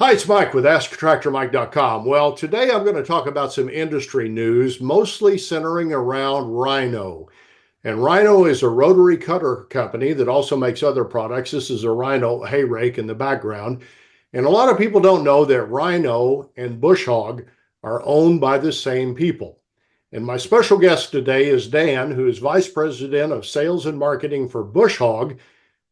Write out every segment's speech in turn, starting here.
Hi, it's Mike with AskTractorMike.com. Well, today I'm going to talk about some industry news, mostly centering around Rhino. And Rhino is a rotary cutter company that also makes other products. This is a Rhino hay rake in the background. And a lot of people don't know that Rhino and Bush Hog are owned by the same people. And my special guest today is Dan, who is Vice President of Sales and Marketing for Bush Hog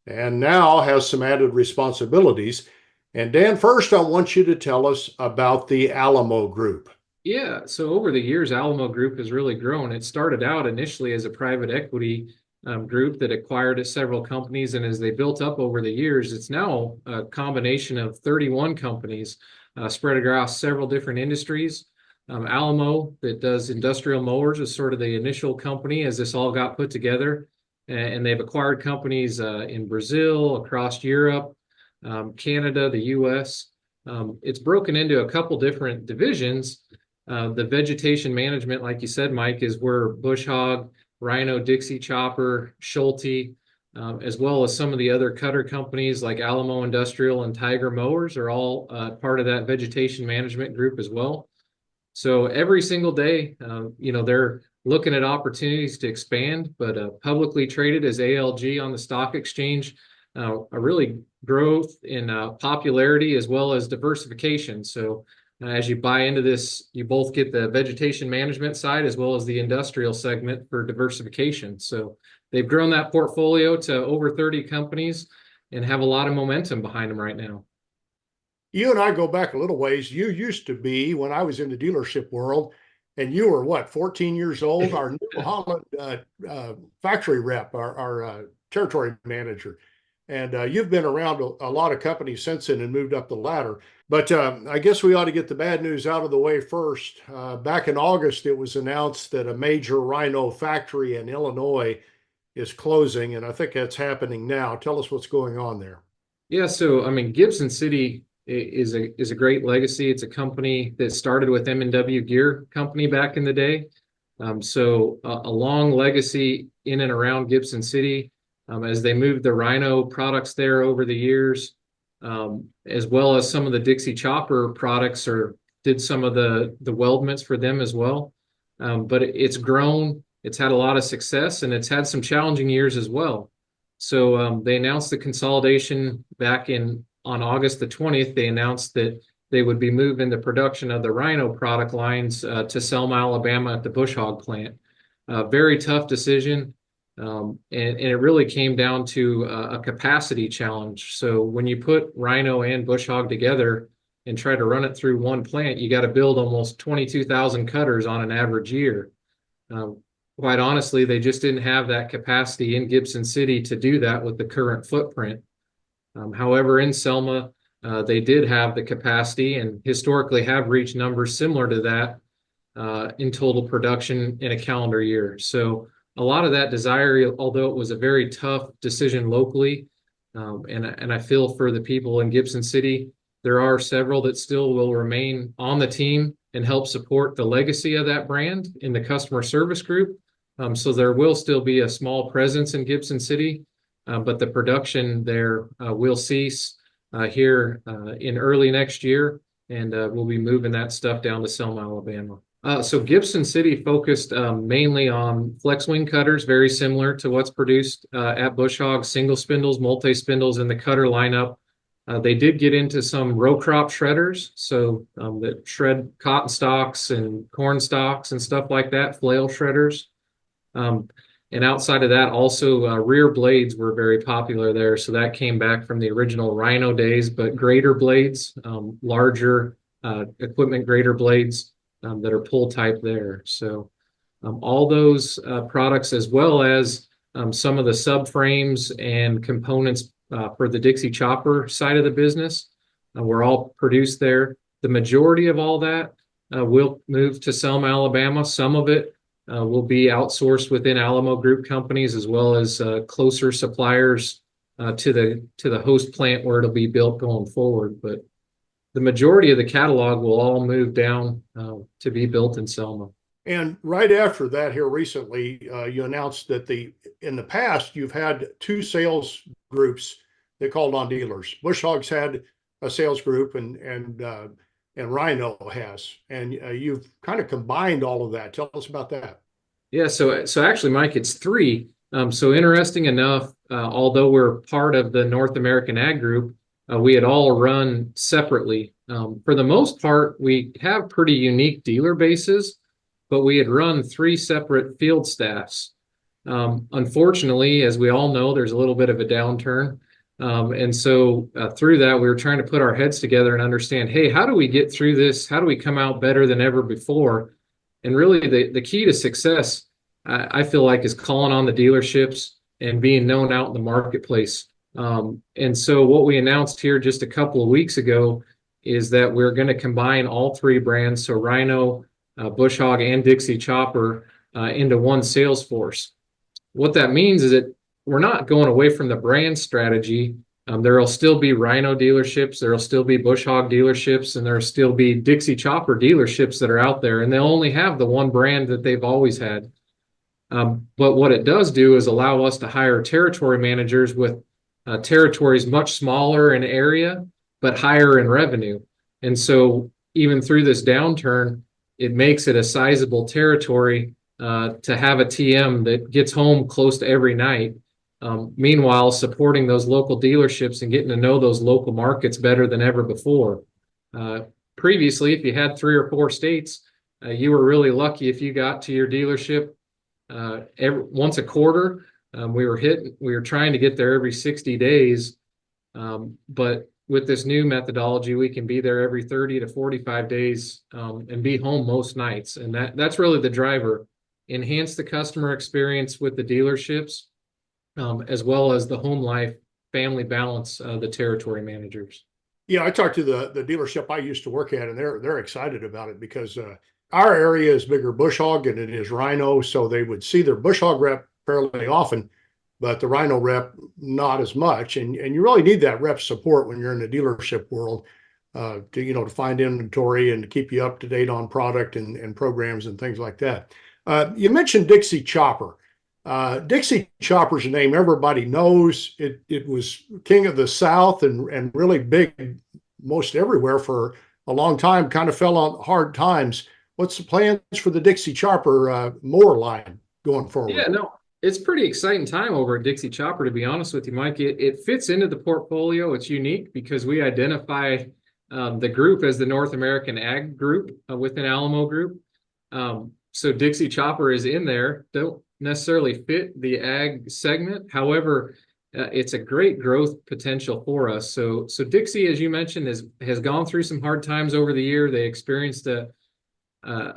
and now has some added responsibilities. And Dan, first, I want you to tell us about the Alamo Group. Yeah, so over the years, Alamo Group has really grown. It started out initially as a private equity group that acquired several companies, and as they built up over the years, it's now a combination of 31 companies spread across several different industries. Alamo, that does industrial mowers, is sort of the initial company as this all got put together, and they've acquired companies in Brazil, across Europe, Canada, the U.S. It's broken into a couple different divisions. The vegetation management, like you said, Mike, is where Bush Hog, Rhino, Dixie Chopper, Schulte, as well as some of the other cutter companies like Alamo Industrial and Tiger Mowers are all part of that vegetation management group as well. So every single day, they're looking at opportunities to expand, but publicly traded as ALG on the stock exchange, a really growth in popularity as well as diversification. So as you buy into this, you both get the vegetation management side as well as the industrial segment for diversification. So they've grown that portfolio to over 30 companies and have a lot of momentum behind them right now. You and I go back a little ways. You used to be, when I was in the dealership world, and you were what, 14 years old, our New Holland factory rep, our territory manager. And you've been around a lot of companies since then and moved up the ladder. But I guess we ought to get the bad news out of the way first. Back in August, it was announced that a major Rhino factory in Illinois is closing, and I think that's happening now. Tell us what's going on there. Yeah, so I mean, Gibson City is a great legacy. It's a company that started with M&W Gear Company back in the day. So a long legacy in and around Gibson City as they moved the Rhino products there over the years, as well as some of the Dixie Chopper products or did some of the weldments for them as well. But it's grown, it's had a lot of success, and it's had some challenging years as well. So they announced the consolidation back in on August the 20th. They announced that they would be moving the production of the Rhino product lines to Selma, Alabama at the Bush Hog plant. Very tough decision. And it really came down to a capacity challenge. So when you put Rhino and Bush Hog together and try to run it through one plant, you got to build almost 22,000 cutters on an average year. Quite honestly, they just didn't have that capacity in Gibson City to do that with the current footprint. However, in Selma, they did have the capacity and historically have reached numbers similar to that in total production in a calendar year. So a lot of that desire, although it was a very tough decision locally, and I feel for the people in Gibson City, there are several that still will remain on the team and help support the legacy of that brand in the customer service group. So there will still be a small presence in Gibson City, but the production there will cease here in early next year, and we'll be moving that stuff down to Selma, Alabama. So Gibson City focused mainly on flex wing cutters, very similar to what's produced at Bush Hog, single spindles, multi spindles in the cutter lineup. They did get into some row crop shredders, so that shred cotton stalks and corn stalks and stuff like that, flail shredders. And outside of that, also rear blades were very popular there. So that came back from the original Rhino days, but grader blades, larger equipment grader blades that are pull type there. So all those products, as well as some of the subframes and components for the Dixie Chopper side of the business, were all produced there. The majority of all that will move to Selma, Alabama. Some of it will be outsourced within Alamo Group companies, as well as closer suppliers to the host plant where it'll be built going forward. But the majority of the catalog will all move down to be built in Selma. And right after that, here recently, you announced that in the past you've had two sales groups that called on dealers. Bush Hog's had sales group and Rhino has, and you've kind of combined all of that. Tell us about that. Yeah, so actually, Mike, it's three. So interesting enough, although we're part of the North American Ag Group, we had all run separately. For the most part, we have pretty unique dealer bases, but we had run three separate field staffs. Unfortunately, as we all know, there's a little bit of a downturn. And so through that, we were trying to put our heads together and understand, hey, how do we get through this? How do we come out better than ever before? And really, the key to success, I feel like, is calling on the dealerships and being known out in the marketplace. And so what we announced here just a couple of weeks ago is that we're going to combine all three brands, so Rhino, Bush Hog, and Dixie Chopper, into one sales force. What that means is that we're not going away from the brand strategy. There will still be Rhino dealerships, there will still be Bush Hog dealerships, and there will still be Dixie Chopper dealerships that are out there, and they'll only have the one brand that they've always had. But what it does do is allow us to hire territory managers with territories much smaller in area, but higher in revenue. And so even through this downturn, it makes it a sizable territory to have a TM that gets home close to every night. Meanwhile, supporting those local dealerships and getting to know those local markets better than ever before. Previously, if you had 3 or 4 states, you were really lucky if you got to your dealership once a quarter. We were trying to get there every 60 days. But with this new methodology, we can be there every 30 to 45 days and be home most nights. And that's really the driver. Enhance the customer experience with the dealerships, as well as the home life family balance, the territory managers. Yeah, I talked to the dealership I used to work at, and they're excited about it because our area is bigger Bush Hog than it is Rhino, so they would see their Bush Hog rep fairly often, but the Rhino rep not as much. And you really need that rep support when you're in the dealership world to find inventory and to keep you up to date on product and programs and things like that. You mentioned Dixie Chopper. Dixie Chopper's a name everybody knows. It was king of the South and really big most everywhere for a long time, kind of fell on hard times. What's the plans for the Dixie Chopper mower line going forward? Yeah, no, it's pretty exciting time over at Dixie Chopper, to be honest with you, Mike. It fits into the portfolio. It's unique because we identify the group as the North American Ag Group within Alamo Group. So Dixie Chopper is in there. Don't necessarily fit the ag segment. However, it's a great growth potential for us. So Dixie, as you mentioned, has gone through some hard times over the year. They experienced a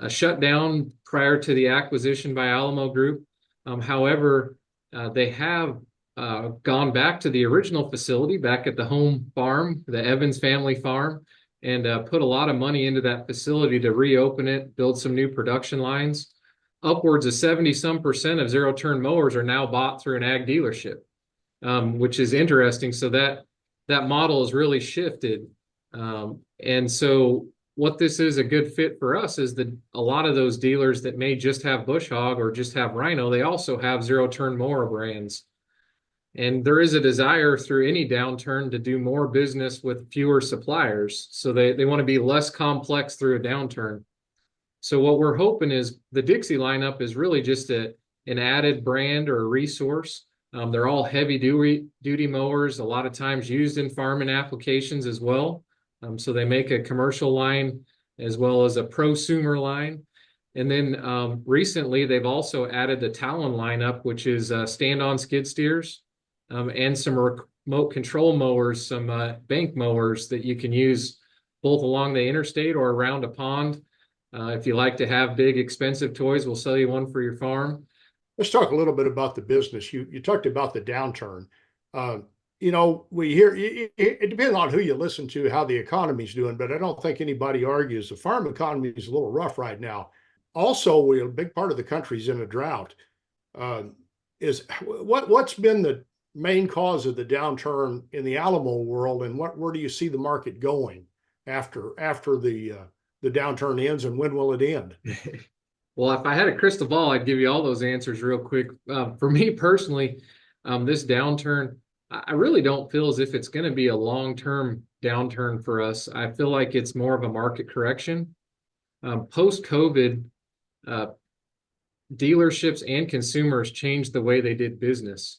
shutdown prior to the acquisition by Alamo Group. However, they have gone back to the original facility back at the home farm, the Evans family farm, and put a lot of money into that facility to reopen it, build some new production lines. Upwards of 70% of zero-turn mowers are now bought through an ag dealership, which is interesting. So that model has really shifted. And so what this is a good fit for us is that a lot of those dealers that may just have Bush Hog or just have Rhino, they also have zero-turn mower brands. And there is a desire through any downturn to do more business with fewer suppliers. So they want to be less complex through a downturn. So what we're hoping is the Dixie lineup is really just an added brand or a resource. They're all heavy duty mowers, a lot of times used in farming applications as well. So they make a commercial line as well as a prosumer line. And then recently they've also added the Talon lineup, which is stand-on skid steers and some remote control mowers, some bank mowers that you can use both along the interstate or around a pond. If you like to have big, expensive toys, we'll sell you one for your farm. Let's talk a little bit about the business. You talked about the downturn. We hear it depends on who you listen to, how the economy's doing, but I don't think anybody argues the farm economy is a little rough right now. Also, a big part of the country's in a drought. What's been the main cause of the downturn in the Alamo world, and where do you see the market going after the downturn ends, and when will it end? Well, if I had a crystal ball, I'd give you all those answers real quick. For me personally, this downturn, I really don't feel as if it's going to be a long-term downturn for us. I feel like it's more of a market correction. Post-COVID, dealerships and consumers changed the way they did business.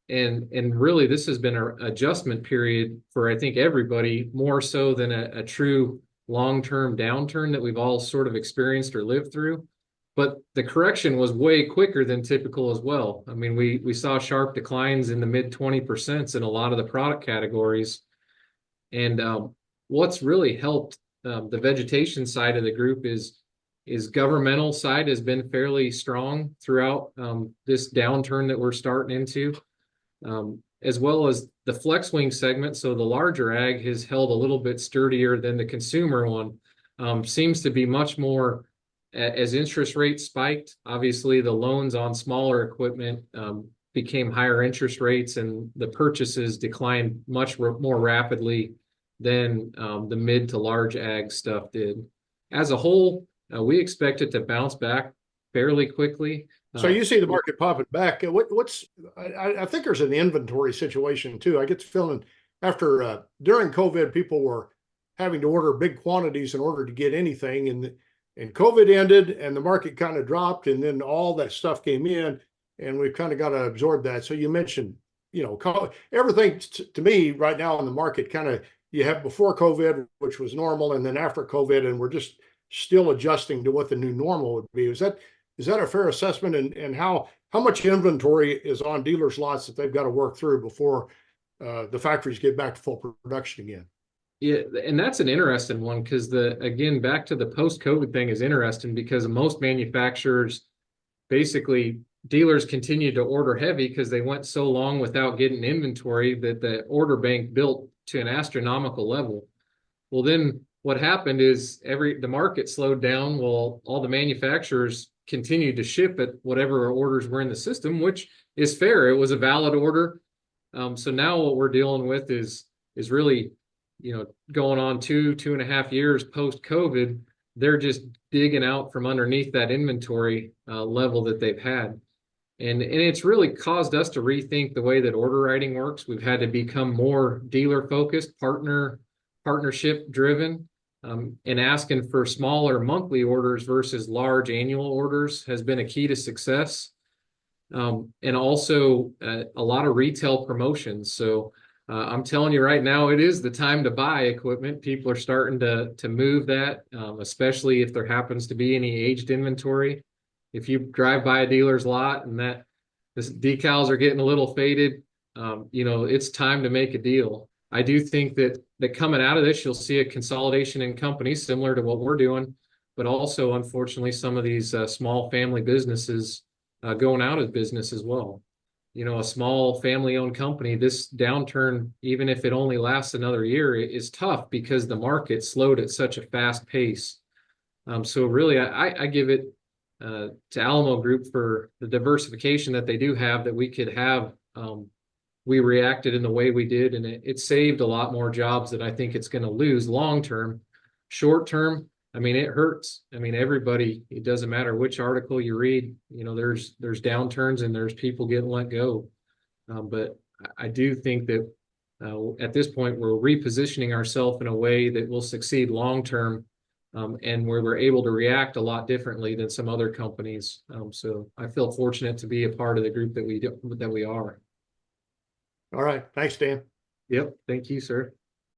And really, this has been an adjustment period for, I think, everybody, more so than a true long-term downturn that we've all sort of experienced or lived through. But the correction was way quicker than typical as well. I mean, we saw sharp declines in the mid 20% in a lot of the product categories. And what's really helped the vegetation side of the group is governmental side has been fairly strong throughout this downturn that we're starting into, as well as the flex wing segment. So the larger ag has held a little bit sturdier than the consumer one. Seems to be much more as interest rates spiked. Obviously, the loans on smaller equipment became higher interest rates, and the purchases declined much more rapidly than the mid to large ag stuff did. As a whole, we expect it to bounce back fairly quickly. So you see the market popping back. I think there's an inventory situation too. I get the feeling after during COVID, people were having to order big quantities in order to get anything, and COVID ended, and the market kind of dropped, and then all that stuff came in, and we've kind of got to absorb that. So you mentioned, everything to me right now in the market kind of you have before COVID, which was normal, and then after COVID, and we're just still adjusting to what the new normal would be. Is that a fair assessment? And how much inventory is on dealers' lots that they've got to work through before the factories get back to full production again? Yeah, and that's an interesting one because again, back to the post-COVID thing is interesting because most manufacturers, basically dealers continued to order heavy because they went so long without getting inventory that the order bank built to an astronomical level. Well, then what happened is the market slowed down. Well, all the manufacturers continued to ship at whatever orders were in the system, which is fair. It was a valid order. So now what we're dealing with is really, going on 2.5 years post-COVID, they're just digging out from underneath that inventory level that they've had. And it's really caused us to rethink the way that order writing works. We've had to become more dealer focused, partnership driven, and asking for smaller monthly orders versus large annual orders has been a key to success. And also a lot of retail promotions. So I'm telling you right now, it is the time to buy equipment. People are starting to move that, especially if there happens to be any aged inventory. If you drive by a dealer's lot and the decals are getting a little faded, it's time to make a deal. I do think that coming out of this, you'll see a consolidation in companies similar to what we're doing, but also, unfortunately, some of these small family businesses going out of business as well. A small family-owned company, this downturn, even if it only lasts another year, is tough because the market slowed at such a fast pace. So really, I give it to Alamo Group for the diversification that they do have, that we could have. We reacted in the way we did, and it saved a lot more jobs that I think it's going to lose long term. Short term, I mean, it hurts. I mean, everybody, it doesn't matter which article you read, there's downturns and there's people getting let go. But I do think that at this point, we're repositioning ourselves in a way that will succeed long term, and where we're able to react a lot differently than some other companies. So I feel fortunate to be a part of the group that we are. All right. Thanks, Dan. Yep. Thank you, sir.